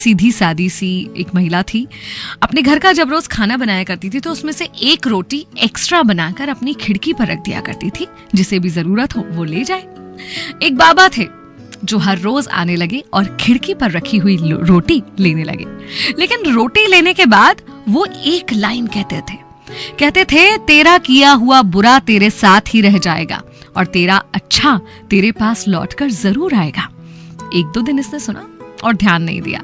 सीधी सादी सी एक महिला थी। अपने घर का जब रोज खाना बनाया करती थी तो उसमें से एक रोटी एक्स्ट्रा बनाकर अपनी खिड़की पर रख दिया करती थी, जिसे भी जरूरत हो वो ले जाए। एक बाबा थे जो हर रोज आने लगे और खिड़की पर रखी हुई रोटी लेने लगे। लेकिन रोटी लेने के बाद वो एक लाइन कहते थे, तेरा किया हुआ बुरा तेरे साथ ही रह जाएगा और तेरा अच्छा तेरे पास लौटकर जरूर आएगा। एक दो दिन इसने सुना और ध्यान नहीं दिया।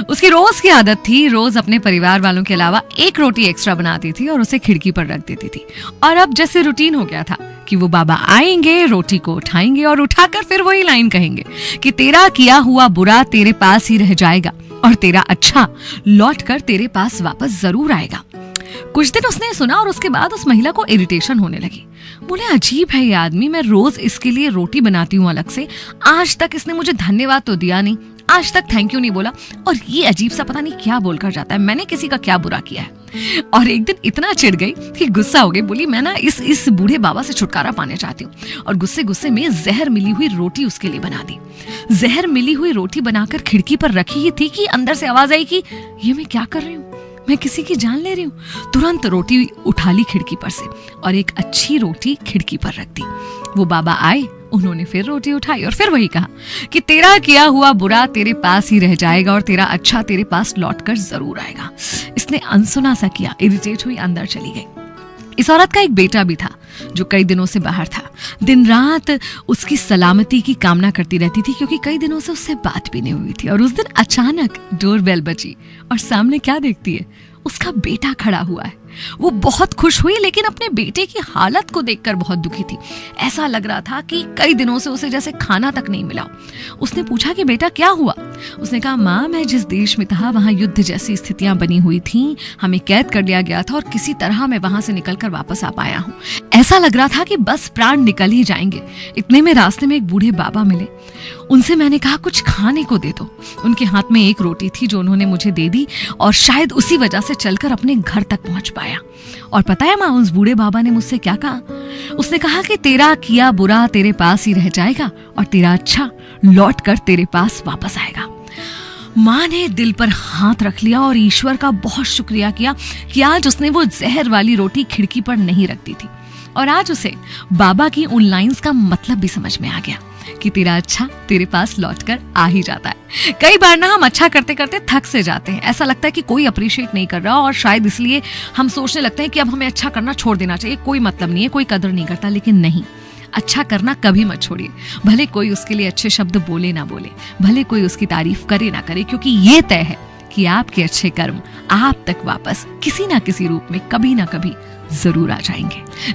उसकी रोज की आदत थी, रोज अपने परिवार वालों के अलावा एक रोटी एक्स्ट्रा बनाती थी और उसे खिड़की पर रख देती थी। और अब जैसे रूटीन हो गया था कि वो बाबा आएंगे, रोटी को उठाएंगे और उठाकर फिर वही लाइन कहेंगे कि तेरा किया हुआ बुरा तेरे पास ही रह जाएगा और तेरा अच्छा लौट कर तेरे पास वापस जरूर आएगा। कुछ दिन उसने सुना और उसके बाद उस महिला को इरिटेशन होने लगी। बोले, अजीब है ये आदमी, मैं रोज इसके लिए रोटी बनाती हूँ अलग से, आज तक इसने मुझे धन्यवाद तो दिया नहीं, आज तक थैंक यू नहीं बोला, और ये अजीब सा पता नहीं क्या बोलकर जाता है, मैंने किसी का क्या बुरा किया है। और एक दिन इतना चिढ़ गई कि गुस्सा हो गई। बोली, मैं ना इस बूढ़े बाबा से छुटकारा पाना चाहती हूँ, और गुस्से में जहर मिली हुई रोटी उसके लिए बना दी। जहर मिली हुई रोटी बनाकर खिड़की पर रखी ही थी कि अंदर से आवाज आई कि ये मैं क्या कर रही हूँ, मैं किसी की जान ले रही हूँ। तुरंत रोटी उठा ली खिड़की पर से और एक अच्छी रोटी खिड़की पर रख दी। वो बाबा आए, उन्होंने फिर रोटी उठाई और फिर वही कहा कि तेरा किया हुआ बुरा तेरे पास ही रह जाएगा और तेरा अच्छा तेरे पास लौटकर जरूर आएगा। इसने अनसुना सा किया, इरिटेट हुई अंदर चली गई। इस औरत का एक बेटा भी था जो कई दिनों से बाहर था। दिन रात उसकी सलामती की कामना करती रहती थी, क्योंकि कई दिनों से उससे बात भी नहीं हुई थी। और उस दिन अचानक डोरबेल बजी और सामने क्या देखती है, उसका बेटा खड़ा हुआ है। वो बहुत खुश हुई, लेकिन अपने बेटे की हालत को देखकर बहुत दुखी थी। ऐसा लग रहा था कि कई दिनों से उसे जैसे खाना तक नहीं मिला। उसने पूछा कि बेटा क्या हुआ। उसने कहा, माँ, मैं जिस देश में था वहां युद्ध जैसी स्थितियां बनी हुई थी, हमें कैद कर लिया गया था और किसी तरह मैं वहां से निकलकर वापस आ पाया हूँ। ऐसा लग रहा था कि बस प्राण निकल ही जाएंगे। इतने में रास्ते में एक बूढ़े बाबा मिले। उनसे मैंने कहा कुछ खाने को दे दो। उनके हाथ में एक रोटी थी जो उन्होंने मुझे दे दी, और शायद उसी वजह से चलकर अपने घर तक पहुंच पाया। और पता है माँ, उस बूढ़े बाबा ने मुझसे क्या कहा? उसने कहा कि तेरा किया बुरा तेरे पास ही रह जाएगा और तेरा अच्छा लौट कर तेरे पास वापस आएगा। माँ ने दिल पर हाथ रख लिया और ईश्वर का बहुत शुक्रिया किया कि आज उसने वो जहर वाली रोटी खिड़की पर नहीं रख दी थी। और आज उसे बाबा की उन लाइंस का मतलब भी समझ में आ गया कि तेरा अच्छा तेरे पास लौटकर आ ही जाता है। कई बार ना हम अच्छा करते करते थक से जाते हैं, ऐसा लगता है कि कोई अप्रिशिएट नहीं कर रहा, और शायद इसलिए हम सोचने लगते हैं कि अब हमें अच्छा करना छोड़ देना चाहिए, कोई मतलब नहीं है, कोई कदर नहीं करता। लेकिन नहीं, अच्छा करना कभी मत छोड़िए, भले कोई उसके लिए अच्छे शब्द बोले ना बोले, भले कोई उसकी तारीफ करे ना करे, क्योंकि ये तय है कि आपके अच्छे कर्म आप तक वापस किसी ना किसी रूप में कभी ना कभी जरूर आ जाएंगे।